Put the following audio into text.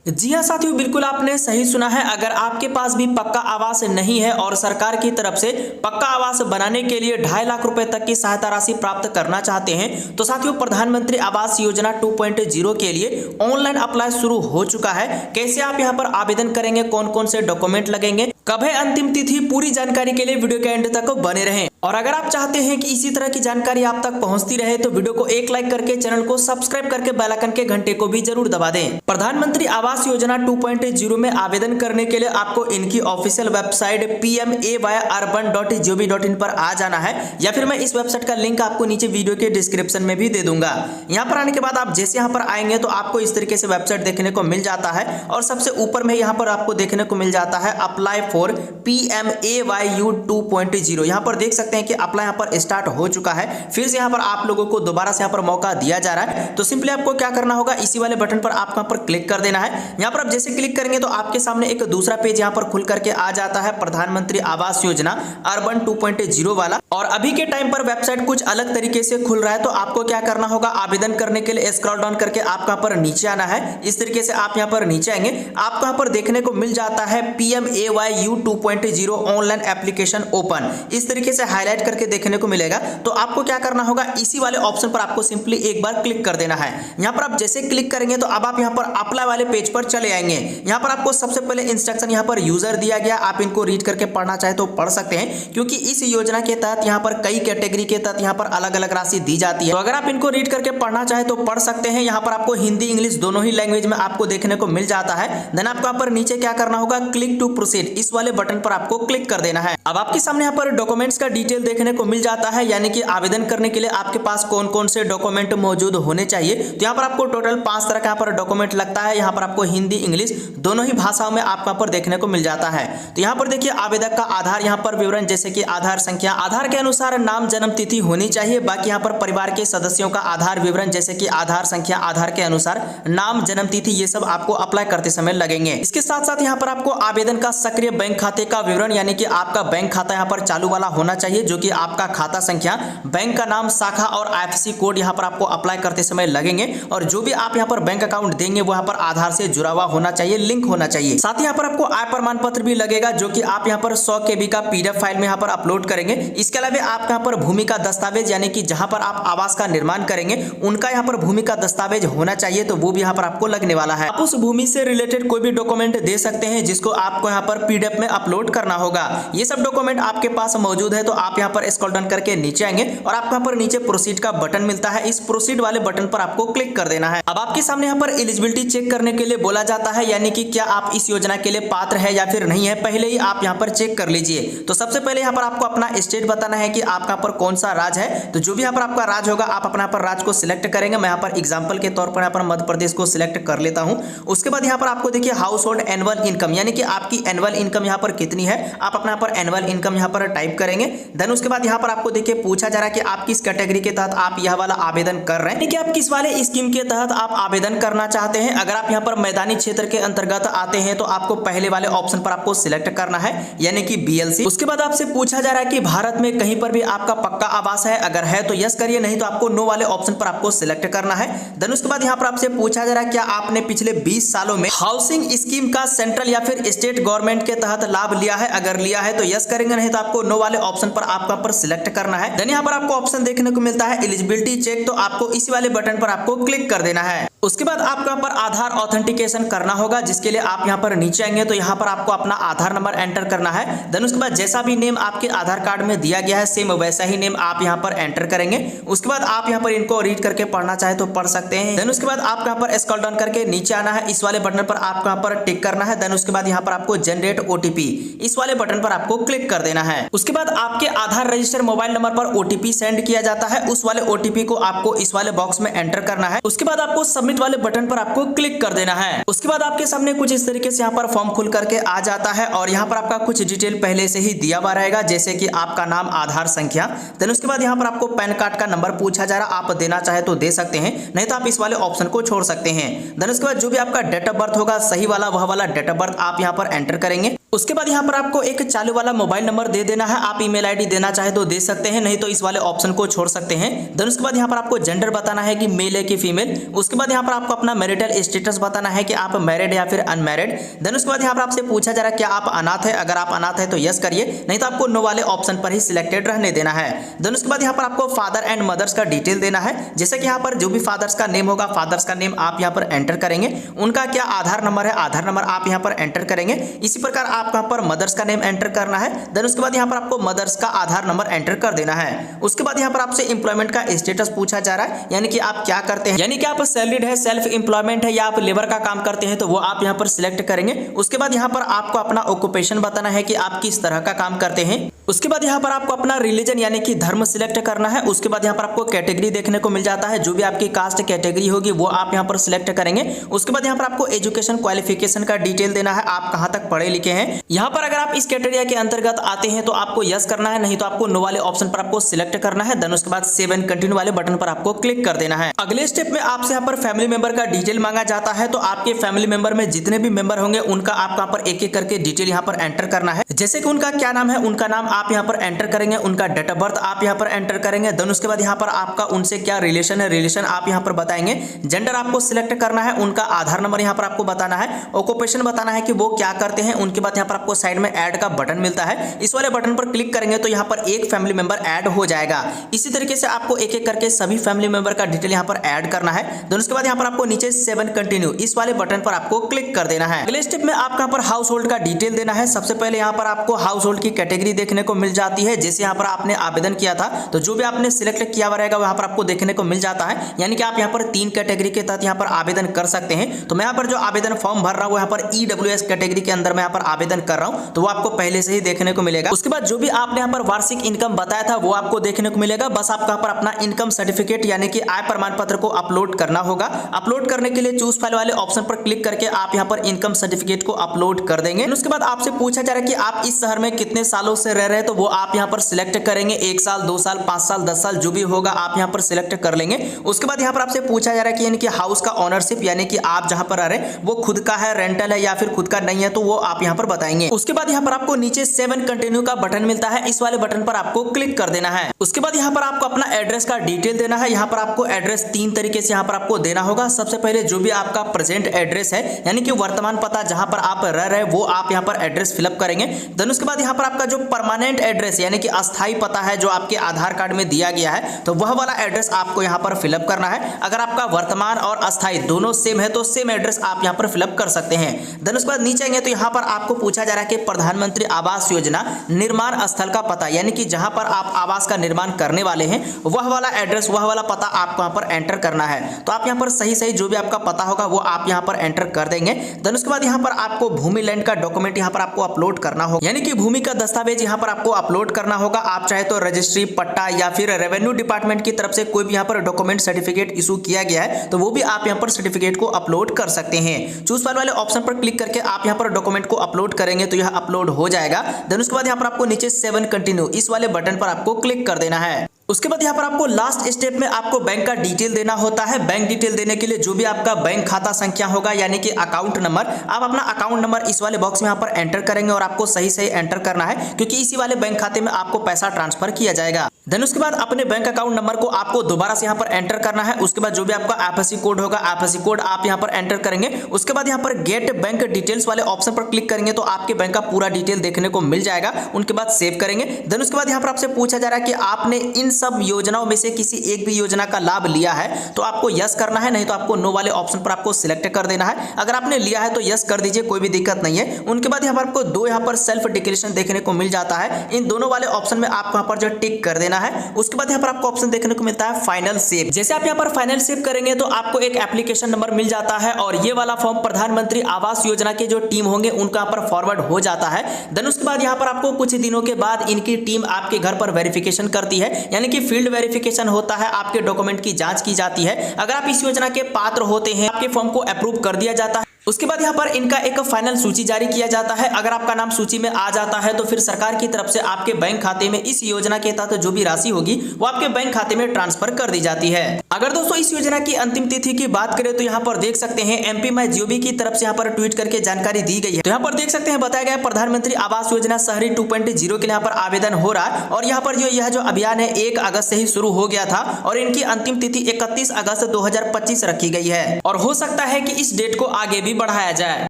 जी हाँ साथियों, बिल्कुल आपने सही सुना है। अगर आपके पास भी पक्का आवास नहीं है और सरकार की तरफ से पक्का आवास बनाने के लिए 2.5 लाख रुपए तक की सहायता राशि प्राप्त करना चाहते हैं तो साथियों प्रधानमंत्री आवास योजना 2.0 के लिए ऑनलाइन अप्लाई शुरू हो चुका है। कैसे आप यहाँ पर आवेदन करेंगे, कौन कौन से डॉक्यूमेंट लगेंगे, कब है अंतिम तिथि, पूरी जानकारी के लिए वीडियो के एंड तक बने रहें। और अगर आप चाहते हैं कि इसी तरह की जानकारी आप तक पहुंचती रहे तो वीडियो को एक लाइक करके चैनल को सब्सक्राइब करके बेल आइकन के घंटे को भी जरूर दबा दें। प्रधानमंत्री आवास योजना 2.0 में आवेदन करने के लिए आपको इनकी ऑफिशियल वेबसाइट pmayurban.gov.in पर आ जाना है, या फिर मैं इस वेबसाइट का लिंक आपको नीचे वीडियो के डिस्क्रिप्शन में भी दे दूंगा। यहाँ पर आने के बाद आप जैसे यहाँ पर आएंगे तो आपको इस तरीके से वेबसाइट देखने को मिल जाता है और सबसे ऊपर में यहाँ पर आपको देखने को मिल जाता है अप्लाई फॉर PMAYU 2.0। यहाँ पर देख सकते हैं कि अप्लाई यहाँ पर स्टार्ट हो चुका है। फिर से यहाँ पर आप लोगों को दोबारा से यहाँ पर मौका दिया जा रहा है। तो सिंपली आपको क्या करना होगा, इसी वाले बटन पर आप यहाँ पर क्लिक कर देना है। यहाँ पर आप जैसे क्लिक करेंगे तो आपके सामने एक दूसरा पेज यहाँ पर खुल करके आ जाता है, प्रधानमंत्री आवास योजना अर्बन 2.0 वाला। और अभी के टाइम पर वेबसाइट कुछ अलग तरीके से खुल रहा है। तो आपको क्या करना होगा, आवेदन करने के लिए स्क्रॉल डाउन करके आपको यहाँ पर नीचे आना है। इस तरीके से आप यहाँ पर नीचे आएंगे, आपको यहाँ पर देखने को मिल जाता है PMAYU 2.0 ऑनलाइन एप्लीकेशन ओपन। इस तरीके से हाईलाइट करके देखने को मिलेगा। तो आपको क्या करना होगा, इसी वाले ऑप्शन पर आपको सिंपली एक बार क्लिक कर देना है। यहाँ पर आप जैसे क्लिक करेंगे तो अब आप यहाँ पर अप्लाई वाले पेज पर चले आएंगे। यहाँ पर आपको सबसे पहले इंस्ट्रक्शन यहाँ पर यूजर दिया गया, आप इनको रीड करके पढ़ना चाहे तो पढ़ सकते हैं, क्योंकि इस योजना के तहत यहाँ पर कई कैटेगरी के तहत यहाँ पर अलग अलग राशि दी जाती है। तो अगर आप इनको रीड करके पढ़ना चाहे तो पढ़ सकते हैं। यहाँ पर आपको हिंदी इंग्लिश दोनों ही लैंग्वेज में आपको देखने को मिल जाता है। देन आपको यहाँ पर नीचे क्या करना होगा, क्लिक टू प्रोसीड, इस वाले बटन पर आपको क्लिक कर देना है। अब आपके सामने यहाँ पर डॉक्यूमेंट्स का डिटेल देखने को मिल जाता है, यानी कि आवेदन करने के लिए आपके पास कौन कौन से डॉक्यूमेंट मौजूद होने चाहिए। तो यहाँ पर आपको टोटल 5 तरह का यहाँ पर डॉक्यूमेंट लगता है। यहाँ पर आपको हिंदी इंग्लिश दोनों ही भाषाओं में आपको यहाँ पर देखने को मिल जाता है। तो यहाँ पर देखिए आवेदक का आधार यहाँ पर विवरण, जैसे कि आधार संख्या, आधार के अनुसार नाम जन्म तिथि होनी चाहिए। बाकी यहाँ पर परिवार के सदस्यों का आधार विवरण, जैसे कि आधार संख्या, आधार के अनुसार नाम जन्म तिथि, ये सब आपको अप्लाई करते समय लगेंगे। इसके साथ साथ यहाँ पर आपको आवेदन का सक्रिय बैंक खाते का विवरण, यानी कि आपका बैंक खाता यहाँ पर चालू वाला होना चाहिए, जो कि आपका खाता संख्या, बैंक का नाम, शाखा और IFSC कोड यहाँ पर आपको अप्लाई करते समय लगेंगे। और जो भी आप यहाँ पर बैंक अकाउंट देंगे वो यहाँ पर आधार से जुड़ा हुआ होना चाहिए, लिंक होना चाहिए। साथ ही यहाँ पर आपको आय प्रमाण पत्र भी लगेगा, जो कि आप यहाँ पर 100 KB का PDF फाइल में यहाँ पर अपलोड करेंगे। इसके अलावा आप यहाँ पर भूमि का दस्तावेज, यानी कि जहां पर आप आवास का निर्माण करेंगे उनका यहाँ पर भूमि का दस्तावेज होना चाहिए, तो वो भी यहाँ पर आपको लगने वाला है। आप उस भूमि से रिलेटेड कोई भी डॉक्यूमेंट दे सकते हैं, जिसको आपको यहाँ पर PDF में अपलोड करना होगा। ये सब डॉक्यूमेंट आपके पास मौजूद है। तो आप यहाँ पर स्क्रॉल डाउन करके नीचे आएंगे और आपको यहाँ पर नीचे प्रोसीड का बटन मिलता है। इस प्रोसीड वाले बटन पर आपको क्लिक कर देना है। अब आपके सामने यहाँ पर एलिजिबिलिटी चेक करने के लिए बोला जाता है, यानी कि क्या आप इस योजना के लिए पात्र है या फिर नहीं है, पहले ही आप यहाँ पर चेक कर लीजिए। तो सबसे पहले यहाँ पर आपको अपना स्टेट बताना है कि आपका यहाँ पर कौन सा राज्य है। तो जो भी यहाँ पर आपका राज्य होगा आप अपना यहाँ पर राज्य को सिलेक्ट करेंगे। मैं यहाँ पर एग्जाम्पल के तौर पर यहाँ पर मध्य प्रदेश को सिलेक्ट कर लेता हूँ। उसके बाद यहाँ पर आपको देखिए हाउस होल्ड एनुअल इनकम, यानी कि आपकी एनुअल इनकम यहाँ पर कितनी है, आप अपना यहाँ पर एनुअल इनकम यहाँ पर टाइप करेंगे। देन उसके बाद यहाँ पर आपको देखिए पूछा जा रहा है कि आप किस कैटेगरी के तहत आप यह वाला आवेदन कर रहे हैं, कि आप किस वाले स्कीम के तहत आप आवेदन करना चाहते हैं। अगर आप यहाँ पर मैदानी क्षेत्र के अंतर्गत आते हैं तो आपको पहले वाले ऑप्शन पर आपको सिलेक्ट करना है, यानी कि BLC। उसके बाद आपसे पूछा जा रहा है कि भारत में कहीं पर भी आपका पक्का आवास है, अगर है तो यस करिए, नहीं तो आपको नो वाले ऑप्शन पर आपको सिलेक्ट करना है। देन उसके बाद यहाँ पर आपसे पूछा जा रहा है क्या आपने पिछले 20 सालों में हाउसिंग स्कीम का सेंट्रल या फिर स्टेट गवर्नमेंट के तहत लाभ लिया है, अगर लिया है तो यस करेंगे, नहीं तो आपको नो वाले ऑप्शन पर आपका पर सिलेक्ट करना है। देन यहाँ पर आपको ऑप्शन देखने को मिलता है एलिजिबिलिटी चेक, तो आपको इसी वाले बटन पर आपको क्लिक कर देना है। उसके बाद आपको यहाँ पर आधार ऑथेंटिकेशन करना होगा, जिसके लिए आप यहाँ पर नीचे आएंगे तो यहाँ पर आपको अपना आधार नंबर एंटर करना है। देन उसके बाद जैसा भी नेम आपके आधार कार्ड में दिया गया है सेम वैसा ही नेम आप यहाँ पर एंटर करेंगे। उसके बाद आप यहाँ पर इनको रीड करके पढ़ना चाहे तो पढ़ सकते हैं। देन उसके बाद आपको यहाँ पर स्क्रॉल डाउन करके नीचे आना है, इस वाले बटन पर आपको यहाँ पर टिक करना है। देन उसके बाद यहाँ पर आपको जनरेट OTP, इस वाले बटन पर आपको क्लिक कर देना है। उसके बाद आपके आधार रजिस्टर मोबाइल नंबर पर OTP सेंड किया जाता है, उस वाले OTP को आपको इस वाले बॉक्स में एंटर करना है। उसके बाद आपको सबमिट वाले बटन पर आपको क्लिक कर देना है। उसके बाद आपके सामने कुछ इस तरीके से यहाँ पर फॉर्म खुल करके आ जाता है और यहाँ पर आपका कुछ डिटेल पहले से ही दिया हुआ रहेगा, जैसे कि आपका नाम, आधार संख्या। देन उसके बाद यहाँ पर आपको पैन कार्ड का नंबर पूछा जा रहा है, आप देना चाहे तो दे सकते हैं, नहीं तो आप इस वाले ऑप्शन को छोड़ सकते हैं। देन उसके बाद जो भी आपका डेट ऑफ बर्थ होगा सही वाला, वह वाला डेट ऑफ बर्थ आप यहाँ पर एंटर करेंगे। उसके बाद यहाँ पर आपको एक चालू वाला मोबाइल नंबर दे देना है। आप ईमेल आईडी देना चाहे तो दे सकते हैं, नहीं तो इस वाले ऑप्शन को छोड़ सकते हैं। देन उसके बाद यहाँ पर आपको जेंडर बताना है कि मेल है कि फीमेल। उसके बाद यहाँ पर आपको अपना मैरिटल स्टेटस बताना है कि आप मैरिड या फिर अनमैरिड। देन उसके बाद यहाँ पर आपसे पूछा जा रहा है क्या आप अनाथ है, अगर आप अनाथ है तो यस करिए, नहीं तो आपको नो वाले ऑप्शन पर ही सिलेक्टेड रहने देना है। देन उसके बाद यहाँ पर आपको फादर एंड मदर्स का डिटेल देना है, जैसे कि यहाँ पर जो भी फादर्स का नेम होगा, फादर्स का नेम आप यहाँ पर एंटर करेंगे। उनका क्या आधार नंबर है, आधार नंबर आप यहाँ पर एंटर करेंगे। इसी प्रकार आप यहाँ पर मदर्स का नेम एंटर करना है। देन उसके बाद यहाँ पर आपको मदर्स का आधार नंबर एंटर कर देना है। उसके बाद यहाँ पर आपसे एम्प्लॉयमेंट का स्टेटस पूछा जा रहा है, यानी कि आप क्या करते हैं, यानी कि आप सैलरीड है, सेल्फ एम्प्लॉयमेंट है या आप लेबर का काम करते हैं, तो वो आप यहाँ पर सिलेक्ट करेंगे। उसके बाद यहाँ पर आपको अपना ऑक्यूपेशन बताना है कि आप किस तरह का काम करते हैं। उसके बाद यहाँ पर आपको अपना रिलीजन यानी कि धर्म सिलेक्ट करना है। उसके बाद यहाँ पर आपको कैटेगरी देखने को मिल जाता है, जो भी आपकी कास्ट कैटेगरी होगी वो आप यहाँ पर सिलेक्ट करेंगे। उसके बाद यहाँ पर आपको एजुकेशन क्वालिफिकेशन का डिटेल देना है, आप कहाँ तक पढ़े लिखे हैं। यहाँ पर अगर आप इस कैटेगरी के अंतर्गत आते हैं तो आपको यस करना है, नहीं तो आपको नो वाले ऑप्शन पर आपको सिलेक्ट करना है। देन उसके बाद सेव एंड कंटिन्यू वाले बटन पर आपको क्लिक कर देना है। अगले स्टेप में आपसे यहाँ पर फैमिली मेंबर का डिटेल मांगा जाता है, तो आपके फैमिली मेंबर में जितने भी मेंबर होंगे उनका आप यहाँ पर एक एक करके डिटेल यहाँ पर एंटर करना है, जैसे कि उनका क्या नाम है, उनका नाम आप यहाँ पर एंटर करेंगे, उनका डेट ऑफ बर्थ आप यहाँ पर एंटर करेंगे। देन उसके बाद यहाँ पर आपका उनसे क्या रिलेशन है, रिलेशन आप यहाँ पर बताएंगे। जेंडर आपको सिलेक्ट करना है, उनका आधार नंबर यहाँ पर आपको बताना है, ऑक्यूपेशन बताना है कि वो क्या करते हैं। उनके बाद यहाँ पर आपको साइड में ऐड का बटन मिलता है, इस वाले बटन पर क्लिक करेंगे तो यहाँ पर एक फैमिली मेंबर ऐड हो जाएगा। इसी तरीके से आपको एक एक करके सभी फैमिली मेंबर का डिटेल यहाँ पर ऐड करना है। देन उसके बाद यहाँ पर आपको नीचे सेव एंड कंटिन्यू इस वाले बटन पर आपको क्लिक कर देना है। अगले स्टेप में आपको यहाँ पर हाउस होल्ड का डिटेल देना है। सबसे पहले यहाँ पर आपको हाउस होल्ड की कैटेगरी देखने को मिल जाती है, जैसे यहाँ पर आपने आवेदन किया था तो जो भी आपने सिलेक्ट किया हुआ रहेगा वहां पर आपको देखने को मिल जाता है, यानी कि आप यहाँ पर 3 कैटेगरी के तहत यहाँ पर आवेदन कर सकते हैं। तो मैं यहाँ पर जो आवेदन फॉर्म भर रहा हूँ यहाँ पर EWS कैटेगरी के अंदर मैं यहाँ पर आवेदन कर रहा हूँ, तो वो आपको पहले से ही देखने को मिलेगा। उसके बाद जो भी आपने यहाँ पर वार्षिक इनकम बताया था वो आपको देखने को मिलेगा। बस आपको यहाँ पर अपना इनकम सर्टिफिकेट यानी कि आय प्रमाण पत्र को अपलोड करना होगा। अपलोड करने के लिए चूज फाइल वाले ऑप्शन पर क्लिक करके आप यहाँ पर इनकम सर्टिफिकेट को अपलोड कर देंगे। उसके बाद आपसे पूछा जा रहा है कि आप इस शहर में कितने सालों से रह रहे हैं, तो वो आप यहाँ पर सिलेक्ट करेंगे। 1 साल, 2 साल, 5 साल, 10 साल जो भी होगा आप यहाँ पर सिलेक्ट कर लेंगे। उसके बाद यहाँ पर आपसे पूछा जा रहा है कि यानी कि हाउस का ओनरशिप यानी कि आप जहां पर आ रहे हैं वो खुद का है, रेंटल है या फिर खुद का नहीं है, तो वो आप यहाँ पर बताएंगे। उसके बाद यहाँ पर आपको नीचे सेव एंड कंटिन्यू का बटन मिलता है, इस वाले बटन पर आपको क्लिक कर देना है। उसके बाद यहाँ पर आपको अपना एड्रेस का डिटेल देना है। यहाँ पर आपको एड्रेस 3 तरीके से यहाँ पर आपको देना होगा। सबसे पहले जो भी आपका प्रेजेंट एड्रेस है यानी कि वर्तमान पता जहां पर आप रह रहे हैं वो आप यहाँ पर एड्रेस फिलअप करेंगे। देन उसके बाद यहाँ पर आपका जो परमानेंट एड्रेस यानी कि अस्थायी पता है जो आपके आधार कार्ड में दिया गया है, तो वह वाला एड्रेस आपको यहाँ पर फिलअप करना है। अगर आपका वर्तमान और अस्थायी दोनों सेम है तो सेम एड्रेस आप यहाँ पर फिलअप कर सकते हैं। देन उसके बाद नीचे आएंगे तो यहाँ पर आपको पूछा जा रहा है कि प्रधानमंत्री आवास योजना निर्माण स्थल का पता यानी कि जहां पर आप आवास का निर्माण करने वाले हैं वह वाला एड्रेस, वह वाला पता आपको यहाँ पर एंटर करना है। तो आप यहाँ पर सही सही जो भी आपका पता होगा वो आप यहाँ पर एंटर कर देंगे। देन उसके बाद यहाँ पर आपको भूमि लैंड का डॉक्यूमेंट यहाँ पर आपको अपलोड करना होगा, यानी कि भूमि का दस्तावेज यहाँ पर आपको अपलोड करना होगा। आप चाहे तो रजिस्ट्री, पट्टा या फिर रेवेन्यू डिपार्टमेंट की तरफ से कोई भी यहाँ पर डॉक्यूमेंट सर्टिफिकेट इशू किया गया है तो वो भी आप यहाँ पर सर्टिफिकेट को अपलोड कर सकते हैं। चूज फाइल वाले ऑप्शन पर क्लिक करके आप यहाँ पर डॉक्यूमेंट को अपलोड करेंगे तो यह अपलोड हो जाएगा। देन उसके बाद यहाँ पर आपको नीचे सेव एंड कंटिन्यू इस वाले बटन पर आपको क्लिक कर देना है। उसके बाद यहाँ पर आपको लास्ट स्टेप में आपको बैंक का डिटेल देना होता है। बैंक डिटेल देने के लिए जो भी आपका बैंक खाता संख्या होगा यानी कि अकाउंट नंबर, आप अपना अकाउंट नंबर इस वाले बॉक्स में यहाँ पर एंटर करेंगे और आपको सही सही एंटर करना है क्योंकि इसी वाले बैंक खाते में आपको पैसा ट्रांसफर किया जाएगा। देन उसके बाद अपने बैंक अकाउंट नंबर को आपको दोबारा से यहाँ पर एंटर करना है। उसके बाद जो भी आपका आईएफएससी कोड होगा आईएफएससी कोड आप यहाँ पर एंटर करेंगे। उसके बाद यहाँ पर गेट बैंक डिटेल्स वाले ऑप्शन पर क्लिक करेंगे तो आपके बैंक का पूरा डिटेल देखने को मिल जाएगा। उनके बाद सेव करेंगे। देन उसके बाद यहाँ पर आपसे पूछा जा रहा है कि आपने इन सब योजनाओं में से किसी एक भी योजना का लाभ लिया है तो आपको यस करना है, नहीं तो आपको नो वाले ऑप्शन पर आपको सिलेक्ट कर देना है। अगर आपने लिया है तो यस कर दीजिए, कोई भी दिक्कत नहीं है। उनके बाद यहाँ पर आपको 2 यहाँ पर सेल्फ डिक्लेरेशन देखने को मिल जाता है। इन दोनों वाले ऑप्शन में आपको यहाँ पर जो टिक कर देना है। उसके बाद यहाँ पर आपको ऑप्शन देखने को मिलता है फाइनल सेव। जैसे आप यहाँ पर फाइनल सेव करेंगे तो आपको एक एप्लीकेशन नंबर मिल जाता है और ये वाला फॉर्म प्रधानमंत्री आवास योजना के जो टीम होंगे उनका यहाँ पर फॉरवर्ड हो जाता है। देन उसके बाद यहाँ पर आपको कुछ दिनों के बाद इनकी टीम आपके घर पर वेरिफिकेशन करती है, यानी कि फील्ड वेरिफिकेशन होता है, आपके डॉक्यूमेंट की जांच की जाती है। अगर आप इस योजना के पात्र होते हैं आपके फॉर्म को अप्रूव कर दिया जाता है। उसके बाद यहाँ पर इनका एक फाइनल सूची जारी किया जाता है। अगर आपका नाम सूची में आ जाता है तो फिर सरकार की तरफ से आपके बैंक खाते में इस योजना के तहत जो भी राशि होगी वो आपके बैंक खाते में ट्रांसफर कर दी जाती है। अगर दोस्तों इस योजना की अंतिम तिथि की बात करें तो यहाँ पर देख सकते हैं MP माई GOV की तरफ से यहाँ पर ट्वीट करके जानकारी दी गई है। तो यहाँ पर देख सकते हैं बताया गया प्रधानमंत्री आवास योजना शहरी 2.0 के लिए यहाँ पर आवेदन हो रहा है और यहाँ पर यह जो अभियान है 1 अगस्त से ही शुरू हो गया था और इनकी अंतिम तिथि 31 अगस्त 2025 रखी गई है और हो सकता है कि इस डेट को आगे भी बढ़ाया जाए।